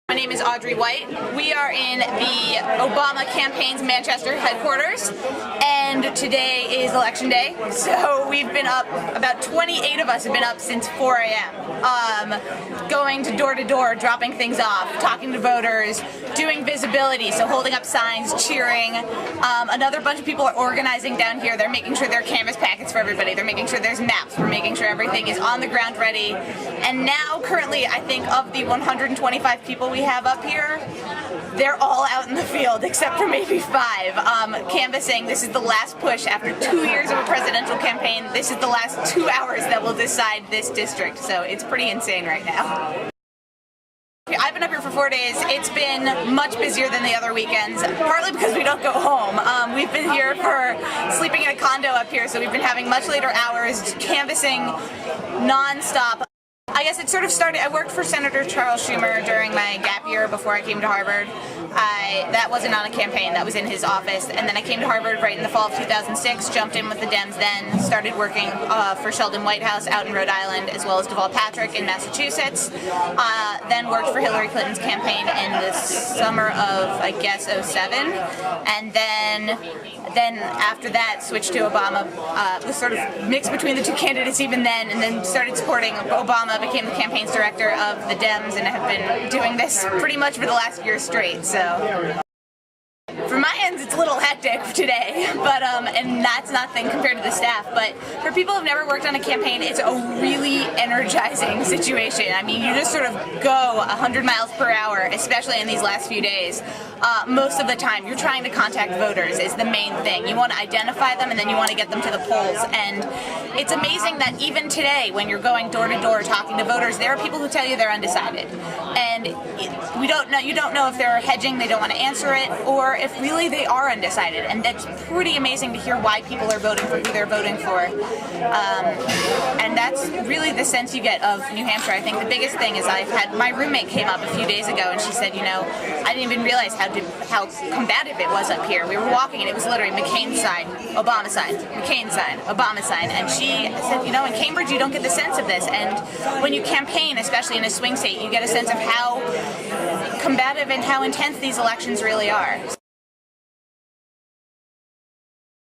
My name is Audrey White. We are in the Obama campaign's Manchester headquarters, and today is election day, so we've been up, about 28 of us have been up since 4 a.m. Going to door, dropping things off, talking to voters, doing visibility, so holding up signs, cheering. Another bunch of people are organizing down here. They're making sure there are canvas packets for everybody. They're making sure there's maps. We're making sure everything is on the ground ready. And now, currently, I think of the 125 people we have up here, they're all out in the field except for maybe 5 canvassing. This is the last push after 2 years of a presidential campaign. This is the last 2 hours that will decide this district, so it's pretty insane right now. I've been up here for 4 days. It's been much busier than the other weekends, partly because we don't go home. We've been here for sleeping in a condo up here, so we've been having much later hours, canvassing non-stop. I guess it sort of started, I worked for Senator Charles Schumer during my gap year before I came to Harvard. That wasn't on a campaign, that was in his office. And then I came to Harvard right in the fall of 2006, jumped in with the Dems then, started working for Sheldon Whitehouse out in Rhode Island, as well as Deval Patrick in Massachusetts. Then worked for Hillary Clinton's campaign in the summer of, I guess, '07. And then after that, switched to Obama, was sort of mixed between the two candidates even then, and then started supporting Obama, became the campaigns director of the Dems, and have been doing this pretty much for the last year straight, so. For my ends, it's a little hectic today, but and that's nothing compared to the staff, but for people who've never worked on a campaign, it's a really energizing situation. I mean, you just sort of go 100 miles per hour, especially in these last few days. Most of the time, you're trying to contact voters is the main thing. You want to identify them, and then you want to get them to the polls, and it's amazing that even today, when you're going door to door talking to voters, there are people who tell you they're undecided, and you don't know if they're hedging, they don't want to answer it, or if really they are undecided, and that's pretty amazing to hear why people are voting for who they're voting for. And that's really the sense you get of New Hampshire. I think the biggest thing is my roommate came up a few days ago and she said, you know, I didn't even realize how combative it was up here. We were walking and it was literally McCain sign, Obama sign, McCain sign, Obama sign, and she said, you know, in Cambridge you don't get the sense of this, and when you campaign, especially in a swing state, you get a sense of how combative and how intense these elections really are.